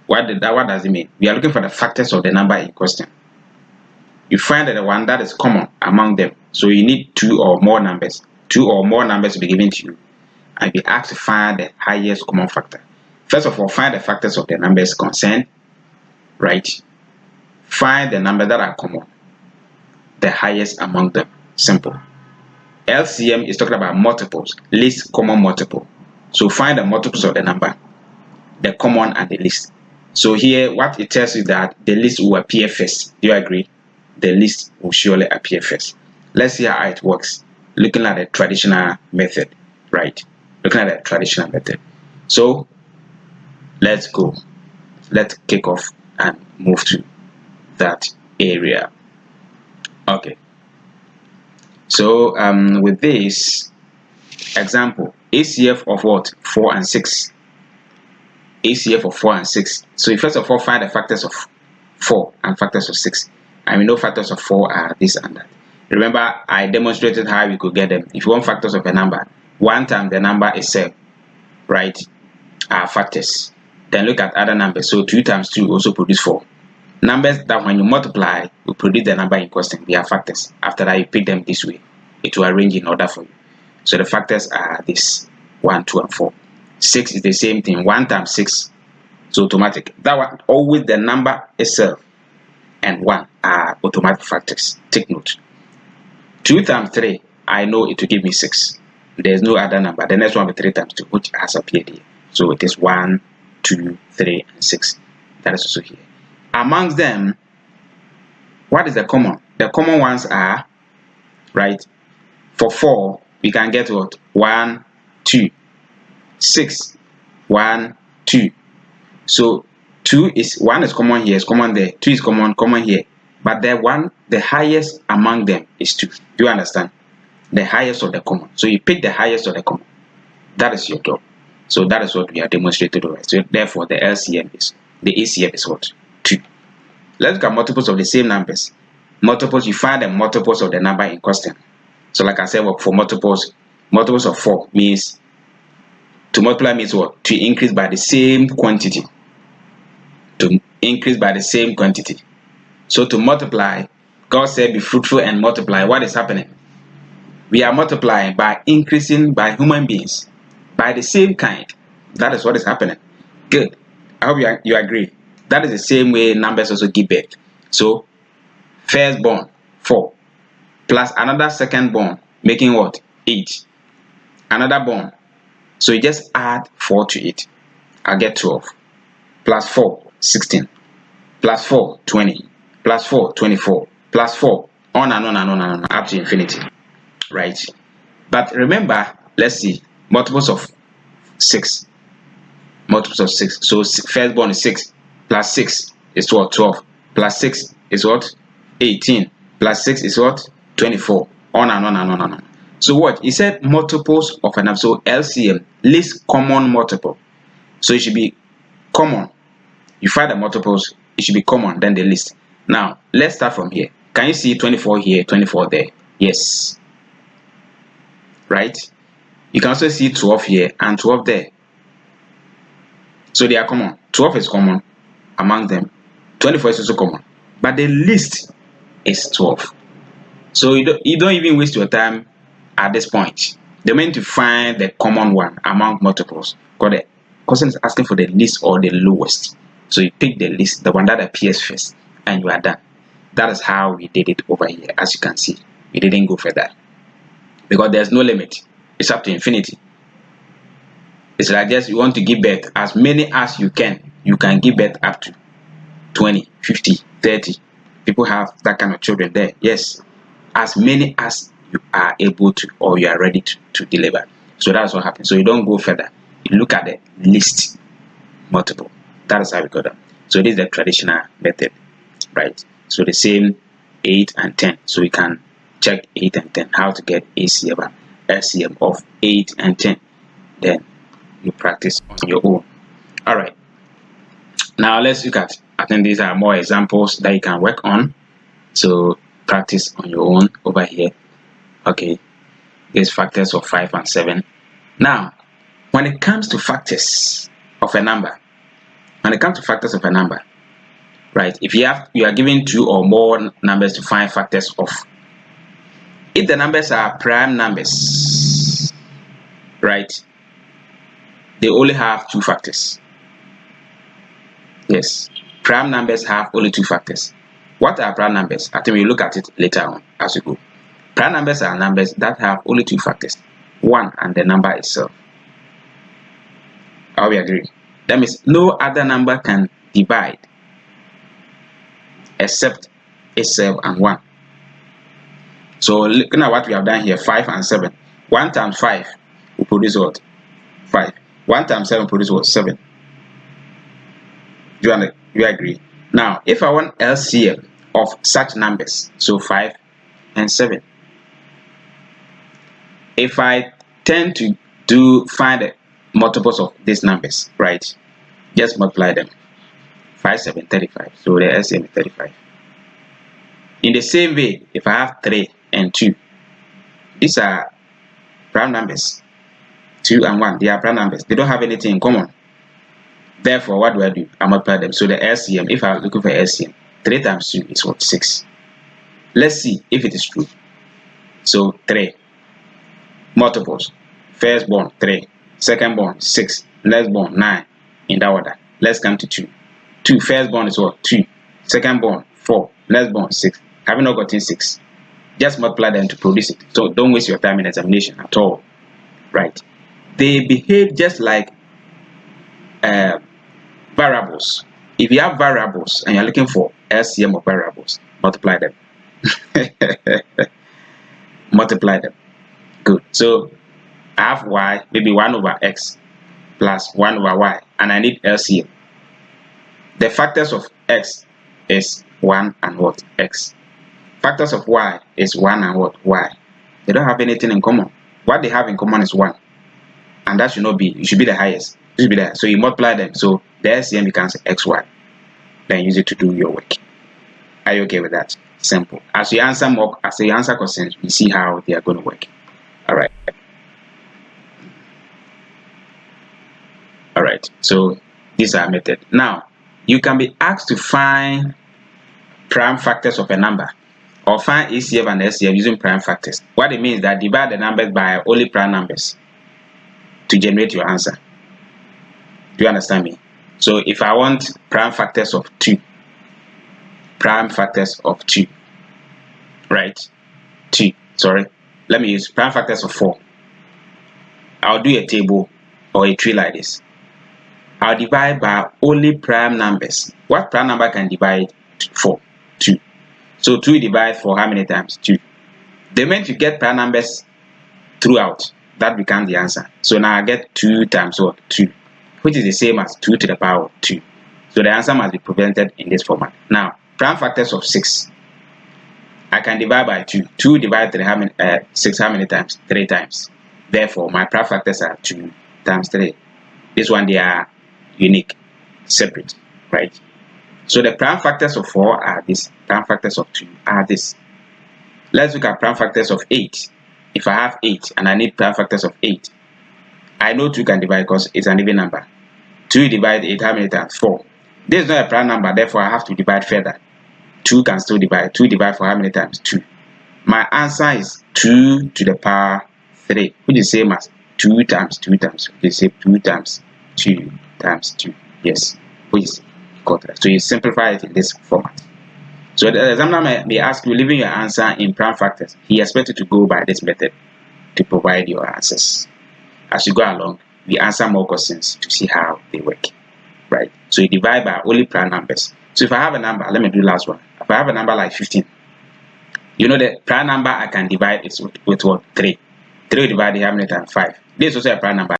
What does it mean? We are looking for the factors of the number in question. You find the one that is common among them. So you need two or more numbers. Two or more numbers will be given to you and be asked to find the highest common factor. First of all, find the factors of the numbers concerned, right? Find the numbers that are common, the highest among them. Simple. LCM is talking about multiples, least common multiple. So find the multiples of the number, the common and the least. So here, what it tells you that the least will appear first. Do you agree? The least will surely appear first. Let's see how it works. Looking at the traditional method, right? Looking at the traditional method. So let's go. Let's kick off and move to that area. Okay. So with this example, ACF of what? 4 and 6. ACF of 4 and 6. So you first of all find the factors of 4 and factors of 6. And we know factors of 4 are this and that. Remember, I demonstrated how we could get them. If you want factors of a number, 1 times the number itself, right, are factors. Then look at other numbers. So 2 times 2 also produce 4. Numbers that when you multiply will produce the number in question. They are factors. After that, you pick them this way. It will arrange in order for you. So the factors are this: 1, 2, and 4. 6 is the same thing. 1 times 6. So automatic. That one, always the number itself and 1 are automatic factors. Take note. 2 times 3, I know it will give me 6. There's no other number. The next one will be 3 times 2, which has appeared here. So it is 1, 2, 3, and 6. That is also here. Amongst them, what is the common? The common ones are, right, for 4, we can get what? 1, 2. 6, 1, 2. So 1 is common here, is common there. 2 is common here. But the highest among them is 2. Do you understand? The highest of the common. So you pick the highest of the common. That is your job. So that is what we are demonstrated over. So therefore the ACF is what? 2. Let's look at multiples of the same numbers. Multiples, you find the multiples of the number in question. So like I said, for multiples of 4 means, to multiply means what? To increase by the same quantity. To increase by the same quantity. So to multiply, God said be fruitful and multiply. What is happening? We are multiplying by increasing by human beings by the same kind. That is what is happening. Good. I hope you agree. That is the same way numbers also give birth. So firstborn 4 plus another secondborn making what? 8. Another born. So you just add 4 to it. I get 12. Plus 4, 16. Plus 4, 20. Plus 4, 24. Plus 4, on and on and on and on up to infinity. Right? But remember, let's see. Multiples of 6. Multiples of 6. So firstborn is 6. Plus 6 is what? 12. Plus 6 is what? 18. Plus 6 is what? 24. On and on and on and on. So what? He said multiples of a number. So LCM, least common multiple. So it should be common. You find the multiples, it should be common, then the least. Now, let's start from here. Can you see 24 here, 24 there? Yes. Right? You can also see 12 here and 12 there. So they are common. 12 is common among them. 24 is also common. But the least is 12. So you don't even waste your time at this point. They're meant to find the common one among multiples. Because the question is asking for the least or the lowest. So you pick the least, the one that appears first, and you are done. That is how we did it over here. As you can see, we didn't go further. Because there's no limit. It's up to infinity. It's like just you want to give birth as many as you can. You can give birth up to 20, 50, 30. People have that kind of children there. Yes. As many as you are able to or you are ready to deliver. So that's what happens. So you don't go further. You look at the least multiple. That is how we got them. So this is the traditional method. Right? So the same 8 and 10. So we can check 8 and 10. How to get LCM of 8 and 10. Then you practice on your own. Alright. Now let's look at, I think these are more examples that you can work on. So practice on your own over here. Okay. These factors of 5 and 7. Now, when it comes to factors of a number, When it comes to factors of a number, right? If you are given 2 or more numbers to find factors of. If the numbers are prime numbers, right? They only have 2 factors. Yes, prime numbers have only 2 factors. What are prime numbers? I think we'll look at it later on as we go. Prime numbers are numbers that have only 2 factors, 1 and the number itself. Are we agree? That means no other number can divide except itself and 1. So looking at what we have done here, 5 and 7. 1 times 5 will produce what? 5. 1 times 7 produce what? 7. Do you agree? Now, if I want LCM of such numbers, so 5 and 7, if I tend to find the multiples of these numbers, right, just multiply them. 5, 7, 35. So the LCM is 35. In the same way, if I have 3 and 2, these are prime numbers. 2 and 1, they are prime numbers. They don't have anything in common. Therefore, what do? I multiply them. So the LCM, if I'm looking for LCM, 3 times 2 is what? 6. Let's see if it is true. So 3. Multiples. Firstborn, 3. Secondborn, 6. Lastborn, 9. In that order. Let's come to 2. 2. Firstborn is what? 2. Secondborn, 4. Lastborn, 6. Have you not gotten 6? Just multiply them to produce it. So don't waste your time in examination at all. Right? They behave just like variables. If you have variables and you're looking for LCM of variables, multiply them. Multiply them. Good. So I have y, maybe 1 over x plus 1 over y, and I need LCM. The factors of x is 1 and what? X. Factors of y is 1 and what? Y. They don't have anything in common. What they have in common is 1. And that should not be, it should be the highest. It should be there. So you multiply them. So the LCM becomes xy. Then use it to do your work. Are you okay with that? Simple. As you answer questions, we see how they are going to work. Alright. Alright. So these are method. Now, you can be asked to find prime factors of a number, or find ACF and LCF using prime factors. What it means is that divide the numbers by only prime numbers to generate your answer. Do you understand me? So if I want prime factors of 2, right? 2, sorry. Let me use prime factors of 4. I'll do a table or a tree like this. I'll divide by only prime numbers. What prime number can divide 4? 2. So 2 divides 4 how many times? 2. The moment you get prime numbers throughout, that becomes the answer. So now I get 2 times what? 2, which is the same as 2 to the power of 2. So the answer must be presented in this format. Now, prime factors of 6. I can divide by 2. 2 divided 3, 6 how many times? 3 times. Therefore, my prime factors are 2 times 3. This one, they are unique, separate, right? So the prime factors of 4 are this. Prime factors of 2 are this. Let's look at prime factors of 8. If I have 8 and I need prime factors of 8, I know 2 can divide because it's an even number. 2 divided 8 how many times? 4. This is not a prime number, therefore I have to divide further. 2 can still divide. 2 divided for how many times? 2. My answer is 2 to the power 3, which is the same as 2 times 2 times. You say 2 times 2 times 2. Yes, which is equal to that. So you simplify it in this format. So the examiner may ask you, leaving your answer in prime factors. He expects you to go by this method to provide your answers. As you go along, we answer more questions to see how they work. Right? So you divide by only prime numbers. So if I have a number, let me do the last one. If I have a number like 15, you know the prime number I can divide is with what? 3. 3 divided how many times? 5. This is also a prime number.